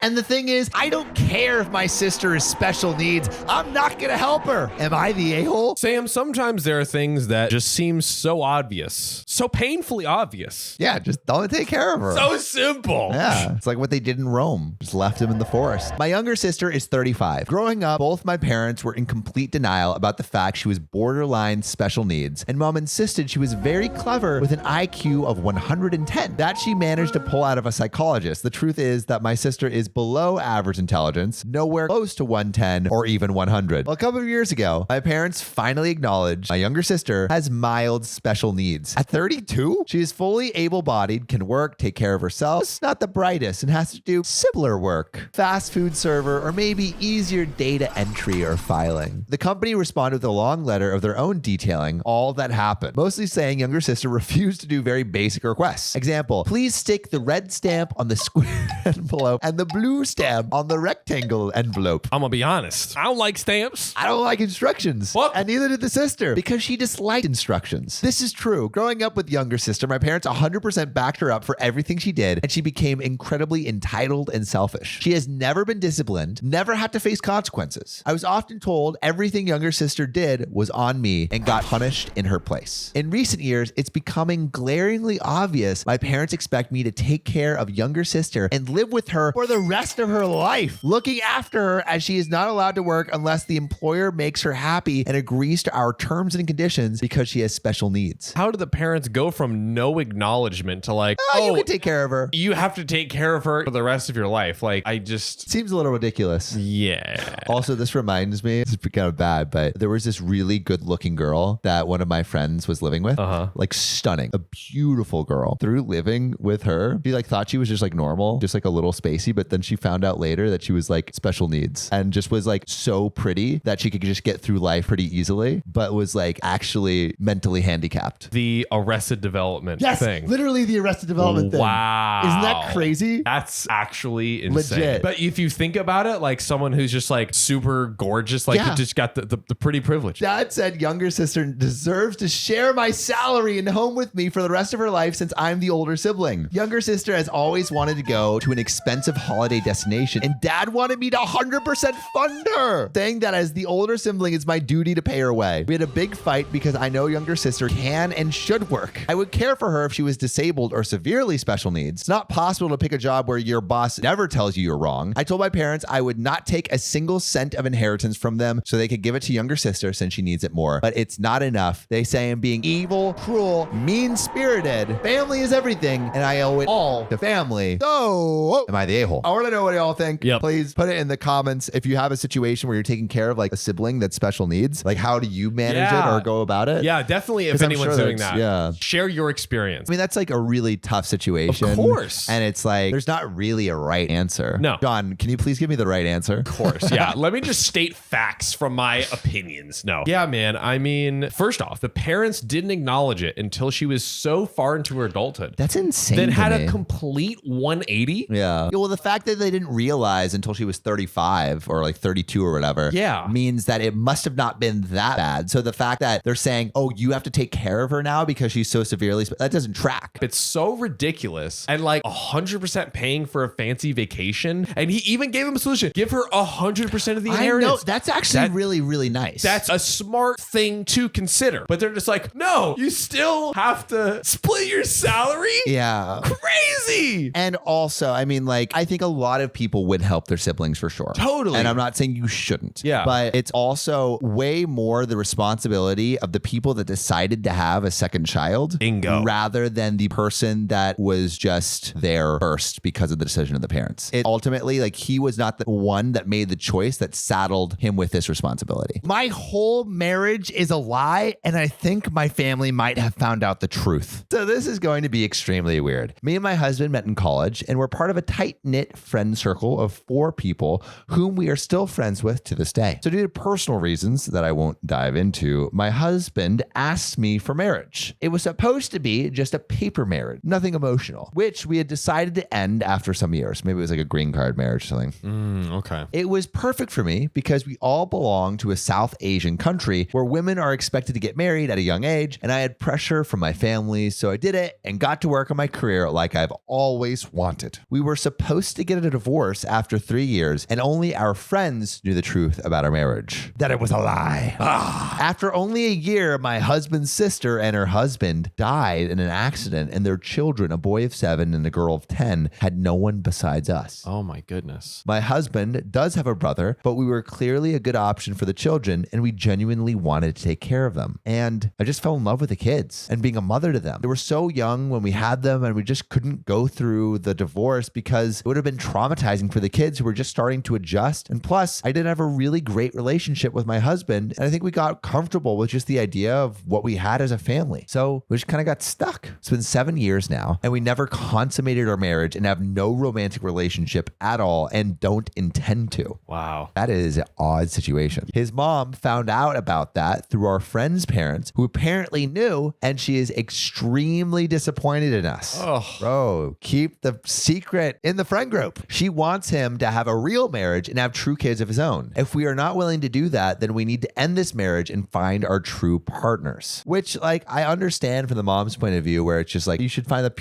And the thing is, I don't care if my sister is special needs. I'm not going to help her. Am I the a-hole? Sam, sometimes there are things that just seem so obvious, so painfully obvious. Yeah, just don't take care of her. So simple. Yeah, it's like what they did in Rome. Just left him in the forest. My younger sister is 35. Growing up, both my parents were in complete denial about the fact she was borderline special needs, and mom insisted she was very clever with an IQ of 110 that she managed to pull out of a psychologist. The truth is that my sister is below average intelligence, nowhere close to 110 or even 100. Well, a couple of years ago, my parents finally acknowledged my younger sister has mild special needs. At 32, she is fully able-bodied, can work, take care of herself, just not the brightest, and has to do simpler work. Fast food server, or maybe easier data entry or filing. The company responded with a long letter of their own detailing all that happened, mostly saying younger sister refused to do very basic requests. Example, please stick the red stamp on the square envelope and the blue stamp on the rectangle envelope. I'm gonna be honest. I don't like stamps. I don't like instructions. What? And neither did the sister, because she disliked instructions. This is true. Growing up with younger sister, my parents 100% backed her up for everything she did, and she became incredibly entitled and selfish. She has never been disciplined, never had to face consequences. I was often told everything younger sister did was on me and got punished in her place. In recent years, it's becoming glaringly obvious my parents expect me to take care of younger sister and live with her for the rest of her life, looking after her as she is not allowed to work unless the employer makes her happy and agrees to our terms and conditions because she has special needs. How do the parents go from no acknowledgement to like, You can take care of her. you have to take care of her for the rest of your life? Like, I just... Seems a little ridiculous. Yeah. Also, this reminds me, it's kind of bad, but there was this really good looking girl that one of my friends was living with. Like stunning, a beautiful girl. Through living with her, she like thought she was just like normal, just like a little spacey, but then she found out later that she was like special needs and just was like so pretty that she could just get through life pretty easily, but was like actually mentally handicapped. The Arrested Development thing. Literally the Arrested Development thing. Wow. Isn't that crazy? That's actually insane. Legit. But if you think about it, like someone who's just like super gorgeous, like you just got the pretty privilege. Dad said younger sister deserves to share my salary and home with me for the rest of her life since I'm the older sibling. Younger sister has always wanted to go to an expensive holiday destination, and dad wanted me to 100% fund her, saying that as the older sibling, it's my duty to pay her way. We had a big fight because I know younger sister can and should work. I would care for her if she was disabled or severely special needs. It's not possible to pick a job where your boss never tells you you're wrong. I told my parents I would not take a single cent of inheritance from them so they could give it to younger sister since she needs it more. But it's not enough. They say I'm being evil, cruel, mean-spirited. Family is everything, and I owe it all to family. So, am I the a-hole? I want to know what y'all think. Yep. Please put it in the comments. If you have a situation where you're taking care of like a sibling that's special needs, like how do you manage it or go about it? Yeah, definitely. If anyone's doing that, share your experience. I mean, that's like a really tough situation. Of course. And it's like, there's not really a right answer. No. John, can you please give me the right answer? Of course. Yeah. Let me just state facts from my opinions. No. Yeah, man. I mean, first off, the parents didn't acknowledge it until she was so far into her adulthood. That's insane. Then had me. a complete 180. Yeah. Well, the fact that they didn't realize until she was 35 or like 32 or whatever means that it must have not been that bad. So the fact that they're saying, oh, you have to take care of her now because she's so severely, that doesn't track. It's so ridiculous. And like 100% paying for a fancy vacation. And he even gave him a solution. Give her 100% of the inheritance. I know. That's actually really, really nice. That's a smart thing to consider. But they're just like, no, you still have to split your salary? Yeah. Crazy. And also, I mean, like, I think a lot of people would help their siblings for sure. Totally. And I'm not saying you shouldn't. Yeah. But it's also way more the responsibility of the people that decided to have a second child. Bingo. Rather than the person that was just there first because of the decision of the parents. It ultimately, like, he was not the one that made the choice that saddled him with this responsibility. My whole marriage is a lie, and I think my family might have found out the truth. So this is going to be extremely weird. Me and my husband met in college, and we're part of a tight-knit friend circle of 4 people whom we are still friends with to this day. So due to personal reasons that I won't dive into, my husband asked me for marriage. It was supposed to be just a paper marriage, nothing emotional, which we had decided to end after some years. Maybe it was like a green card marriage or something. Okay. It was perfect for me because we all belong to a South Asian country where women are expected to get married at a young age, and I had pressure from my family, so I did it and got to work on my career like I've always wanted. We were supposed to get get a divorce after 3 years, and only our friends knew the truth about our marriage. That it was a lie. After only a year, my husband's sister and her husband died in an accident, and their children, a boy of 7 and a girl of 10, had no one besides us. Oh my goodness. My husband does have a brother, but we were clearly a good option for the children, and we genuinely wanted to take care of them. And I just fell in love with the kids and being a mother to them. They were so young when we had them, and we just couldn't go through the divorce because it would have been traumatizing for the kids who were just starting to adjust. And plus, I didn't have a really great relationship with my husband, and I think we got comfortable with just the idea of what we had as a family. So we just kind of got stuck. It's been 7 years now, and we never consummated our marriage and have no romantic relationship at all and don't intend to. Wow. That is an odd situation. His mom found out about that through our friend's parents, who apparently knew, and she is extremely disappointed in us. Oh. Bro, keep the secret in the friend group. She wants him to have a real marriage and have true kids of his own. If we are not willing to do that, then we need to end this marriage and find our true partners. Which, like, I understand from the mom's point of view, where it's just like, you should find the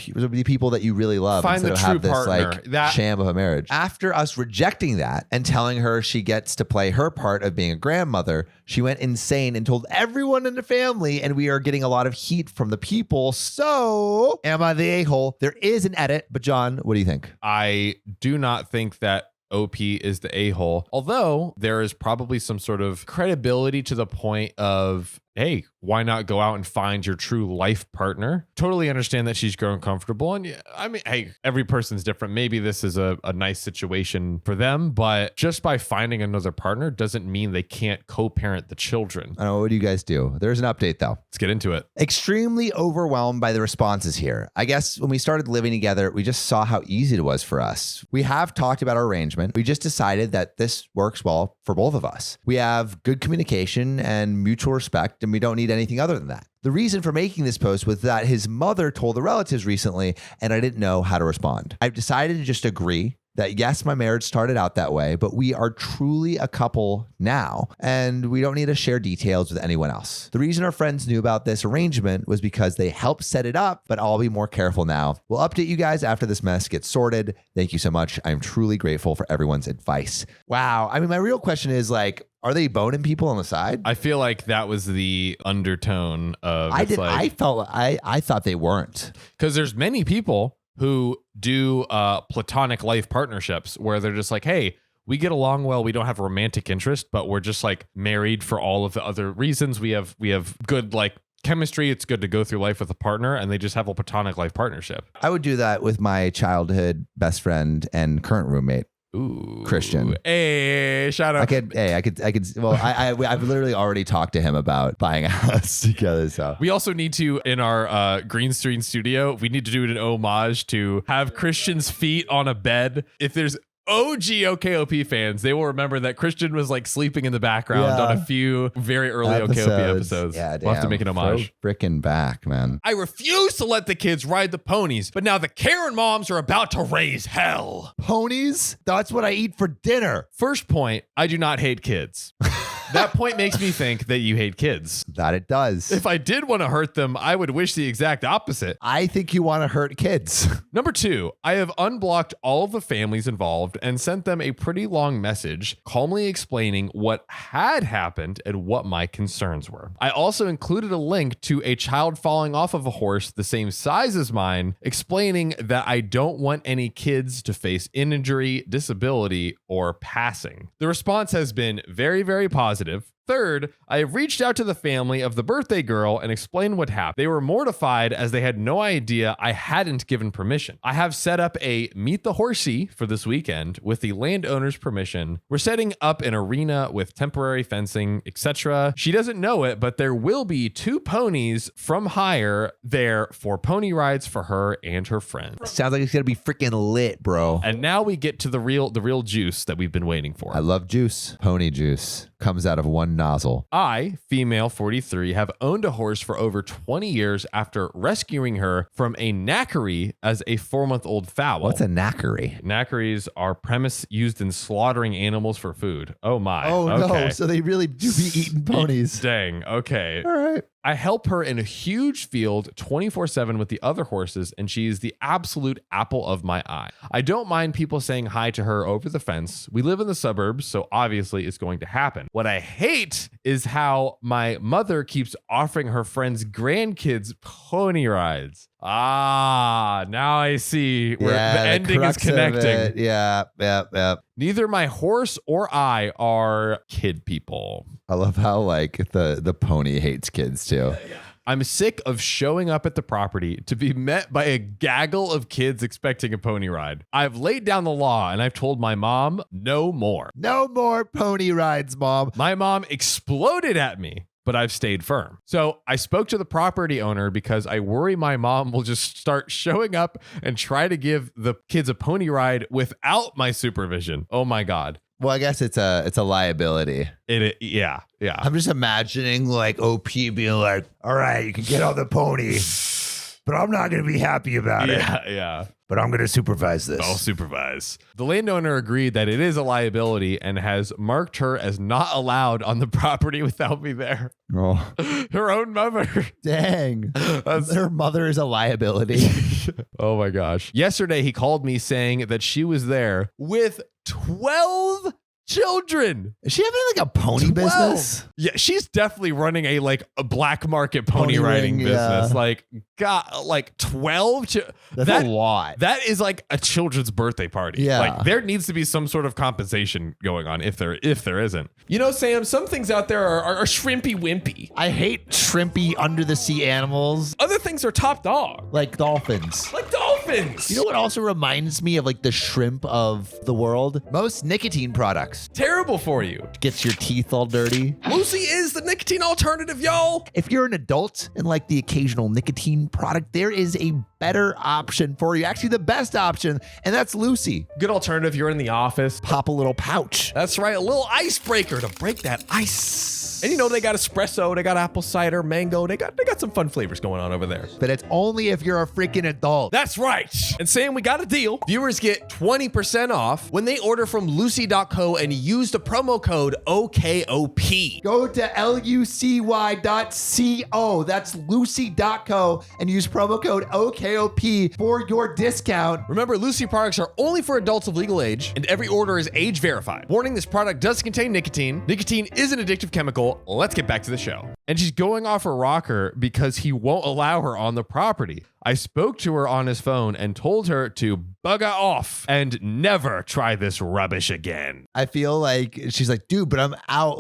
people that you really love Find instead the of true have this partner. like sham of a marriage. After us rejecting that and telling her she gets to play her part of being a grandmother, she went insane and told everyone in the family, and we are getting a lot of heat from the people. So, am I the a-hole? There is an edit, but John, what do you think? I do not think that OP is the a-hole, although there is probably some sort of credibility to the point of, hey, why not go out and find your true life partner? Totally understand that she's grown comfortable. And I mean, hey, every person's different. Maybe this is a nice situation for them, but just by finding another partner doesn't mean they can't co-parent the children. I don't know. What do you guys do? There's an update though. Let's get into it. Extremely overwhelmed by the responses here. I guess when we started living together, we just saw how easy it was for us. We have talked about our arrangement. We just decided that this works well for both of us. We have good communication and mutual respect, and we don't need anything other than that. The reason for making this post was that his mother told the relatives recently, and I didn't know how to respond. I've decided to just agree that yes, my marriage started out that way, but we are truly a couple now, and we don't need to share details with anyone else. The reason our friends knew about this arrangement was because they helped set it up, but I'll be more careful now. We'll update you guys after this mess gets sorted. Thank you so much. I'm truly grateful for everyone's advice. Wow. I mean, my real question is like, are they boning people on the side? I feel like that was the undertone of I thought they weren't. Because there's many people who do platonic life partnerships where they're just like, hey, we get along well. We don't have romantic interest, but we're just like married for all of the other reasons. We have good like chemistry. It's good to go through life with a partner, and they just have a platonic life partnership. I would do that with my childhood best friend and current roommate. Ooh, Christian. Hey, shout out. I could. Well, I've literally already talked to him about buying a house together. So we also need to, in our green screen studio, we need to do an homage to have Christian's feet on a bed. If there's OG OKOP fans, they will remember that Christian was like sleeping in the background on a few very early OKOP episodes. Yeah, we'll have to make an homage. Frickin' back, man. I refuse to let the kids ride the ponies, but now the Karen moms are about to raise hell. Ponies? That's what I eat for dinner. First point, I do not hate kids. That point makes me think that you hate kids. That it does. If I did want to hurt them, I would wish the exact opposite. I think you want to hurt kids. Number 2, I have unblocked all of the families involved and sent them a pretty long message calmly explaining what had happened and what my concerns were. I also included a link to a child falling off of a horse the same size as mine, explaining that I don't want any kids to face injury, disability, or passing. The response has been very, very positive. Third, I have reached out to the family of the birthday girl and explained what happened. They were mortified as they had no idea I hadn't given permission. I have set up a meet the horsey for this weekend with the landowner's permission. We're setting up an arena with temporary fencing, etc. She doesn't know it, but there will be 2 ponies from hire there for pony rides for her and her friends. Sounds like it's gonna be freaking lit, bro. And now we get to the real juice that we've been waiting for. I love juice. Pony juice comes out of one nozzle. I, female 43, have owned a horse for over 20 years after rescuing her from a knackery as a 4-month-old foal. What's a knackery? Knackeries are premise used in slaughtering animals for food. Oh my. Oh okay. no, so they really do be eating ponies. Dang, okay. All right. I help her in a huge field 24/7 with the other horses, and she is the absolute apple of my eye. I don't mind people saying hi to her over the fence. We live in the suburbs, so obviously it's going to happen. What I hate is how my mother keeps offering her friends' grandkids pony rides. Ah, now I see where the ending is connecting. Yeah. Neither my horse or I are kid people. I love how like the pony hates kids too. Yeah. I'm sick of showing up at the property to be met by a gaggle of kids expecting a pony ride. I've laid down the law and I've told my mom no more. No more pony rides, Mom. My mom exploded at me, but I've stayed firm. So I spoke to the property owner because I worry my mom will just start showing up and try to give the kids a pony ride without my supervision. Oh my God. Well, I guess it's a liability. Yeah. I'm just imagining like OP being like, all right, you can get on the pony, but I'm not going to be happy about it. Yeah. But I'm going to supervise this. I'll supervise. The landowner agreed that it is a liability and has marked her as not allowed on the property without me there. Oh. Her own mother. Dang. Her mother is a liability. Oh my gosh. Yesterday, he called me saying that she was there with 12 children. Is she having like a pony business? Yeah, she's definitely running a black market pony riding business. Yeah. Like, God, like 12. That's a lot. That is like a children's birthday party. Yeah. Like there needs to be some sort of compensation going on if there isn't. You know, Sam, some things out there are shrimpy wimpy. I hate shrimpy under the sea animals. Other things are top dog. Like dolphins. You You know what also reminds me of like the shrimp of the world? Most nicotine products. terrible for you. Gets your teeth all dirty. Lucy is the nicotine alternative, y'all. If you're an adult and like the occasional nicotine product, there is a better option for you. Actually, the best option, and that's Lucy. Good alternative. You're in the office. Pop a little pouch. That's right. A little icebreaker to break that ice. And you know, they got espresso, they got apple cider, mango. They got some fun flavors going on over there. But it's only if you're a freaking adult. That's right. And Sam, we got a deal. Viewers get 20% off when they order from Lucy.co and use the promo code OKOP. Go to lucy.co. That's lucy.co and use promo code OKOP for your discount. Remember, Lucy products are only for adults of legal age, and every order is age verified. Warning, this product does contain nicotine. Nicotine is an addictive chemical. Let's get back to the show. And she's going off her rocker because he won't allow her on the property. I spoke to her on his phone and told her to bugger off and never try this rubbish again. I feel like she's like, dude, but I'm out.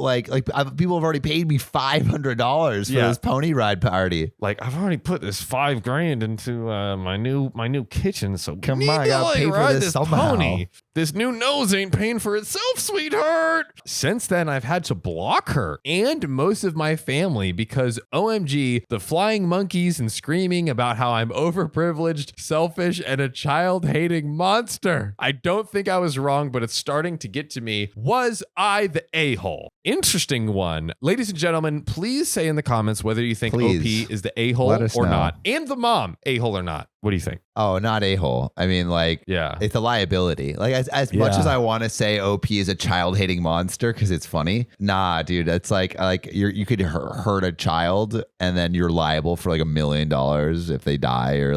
People have already paid me $500 for this pony ride party. Like, I've already put this $5,000 into my new kitchen. So come on, I gotta pay for this somehow. Pony. This new nose ain't paying for itself, sweetheart. Since then, I've had to block her and most of my family because OMG, the flying monkeys and screaming about how I'm overprivileged, selfish, and a child-hating monster. I don't think I was wrong, but it's starting to get to me. Was I the a-hole? Interesting one. Ladies and gentlemen, please say in the comments whether you think OP is the a-hole or not. And the mom, a-hole or not. What do you think? Oh, not a-hole. I mean, it's a liability. Like, as much as I want to say OP is a child-hating monster because it's funny, nah, dude, it's like you could hurt a child and then you're liable for like $1 million if they die or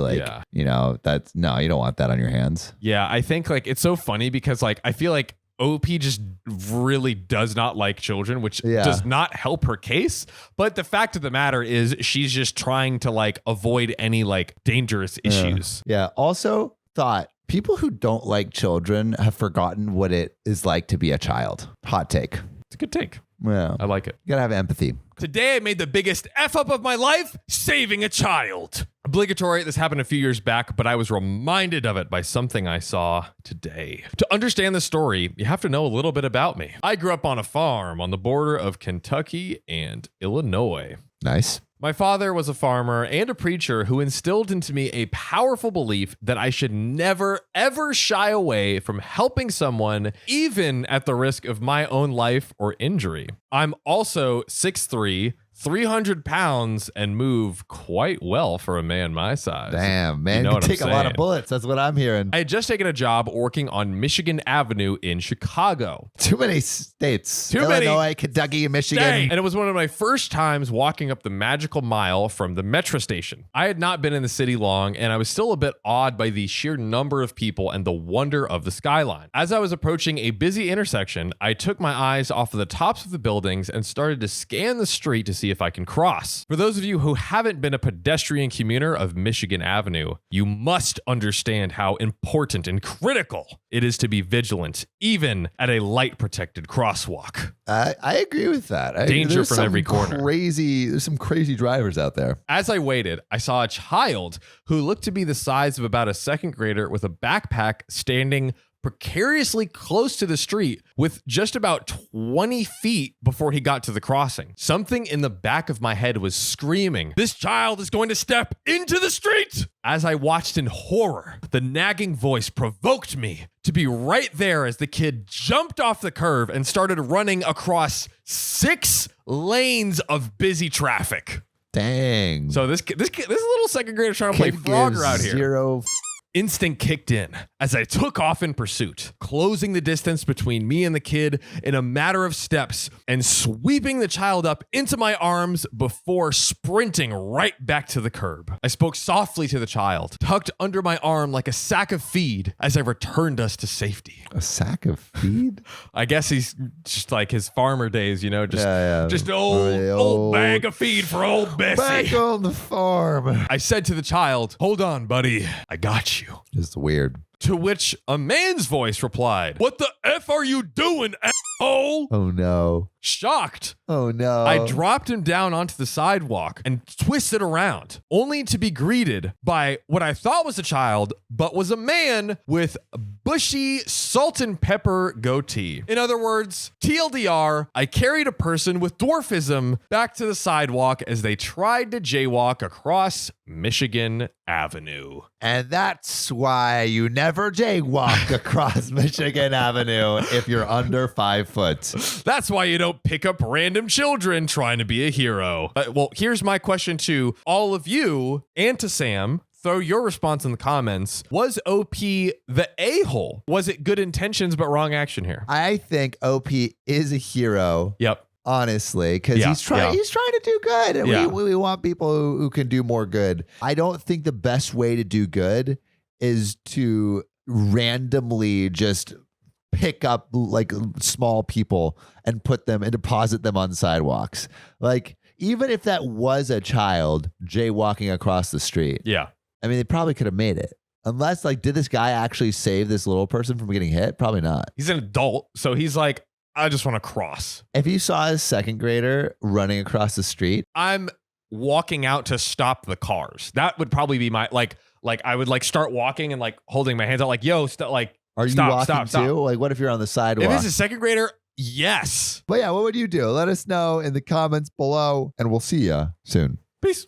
you know, you don't want that on your hands. Yeah, I think it's so funny because I feel like OP just really does not like children, which does not help her case. But the fact of the matter is she's just trying to avoid any dangerous issues. Yeah. Also thought people who don't like children have forgotten what it is like to be a child. Hot take. It's a good take. Yeah. I like it. You gotta have empathy. Today I made the biggest F up of my life, saving a child. Obligatory, this happened a few years back, but I was reminded of it by something I saw today. To understand the story, you have to know a little bit about me. I grew up on a farm on the border of Kentucky and Illinois. Nice. My father was a farmer and a preacher who instilled into me a powerful belief that I should never, ever shy away from helping someone, even at the risk of my own life or injury. I'm also 6'3", 300 pounds and move quite well for a man my size. Damn, man. You know You what can take I'm a lot of saying. bullets. That's what I'm hearing. I had just taken a job working on Michigan Avenue in Chicago. Too many states. Too many Illinois, Kentucky, and Michigan. And it was one of my first times walking up the magical mile from the metro station. I had not been in the city long, and I was still a bit awed by the sheer number of people and the wonder of the skyline. As I was approaching a busy intersection, I took my eyes off of the tops of the buildings and started to scan the street to see if I can cross. For those of you who haven't been a pedestrian commuter of Michigan Avenue, you must understand how important and critical it is to be vigilant, even at a light-protected crosswalk. I agree with that. Danger there's from some every corner. There's some crazy drivers out there. As I waited, I saw a child who looked to be the size of about a second grader with a backpack standing precariously close to the street with just about 20 feet before he got to the crossing. Something in the back of my head was screaming, "This child is going to step into the street!" As I watched in horror, the nagging voice provoked me to be right there as the kid jumped off the curve and started running across 6 lanes of busy traffic. Dang. So this little second grader trying to play Frogger out here. Zero. Instinct kicked in as I took off in pursuit, closing the distance between me and the kid in a matter of steps and sweeping the child up into my arms before sprinting right back to the curb. I spoke softly to the child, tucked under my arm like a sack of feed as I returned us to safety. A sack of feed? I guess he's just like his farmer days, you know, just an Oh, old bag of feed for old Bessie. Back on the farm. I said to the child, "Hold on, buddy. I got you." It's weird. To which a man's voice replied, "What the F are you doing, asshole?" Oh no. Shocked, Oh no. I dropped him down onto the sidewalk and twisted around, only to be greeted by what I thought was a child, but was a man with bushy salt and pepper goatee. In other words, TLDR, I carried a person with dwarfism back to the sidewalk as they tried to jaywalk across Michigan Avenue. And that's why you never jaywalk across Michigan Avenue if you're under 5 foot. That's why you don't pick up random children trying to be a hero. Well, here's my question to all of you and to Sam. Throw your response in the comments. Was OP the a-hole? Was it good intentions but wrong action here? I think OP is a hero. Yep. Honestly, because he's trying to do good. And we want people who can do more good. I don't think the best way to do good is to randomly just pick up like small people and put them and deposit them on sidewalks. Like, even if that was a child jaywalking across the street. Yeah. I mean, they probably could have made it. Unless, like, did this guy actually save this little person from getting hit? Probably not. He's an adult, so he's like, I just want to cross. If you saw a second grader running across the street, I'm walking out to stop the cars. That would probably be my, like I would like start walking and like holding my hands out like, yo, are you walking too? Like, what if you're on the sidewalk? If it's a second grader, yes. But yeah, what would you do? Let us know in the comments below, and we'll see you soon. Peace.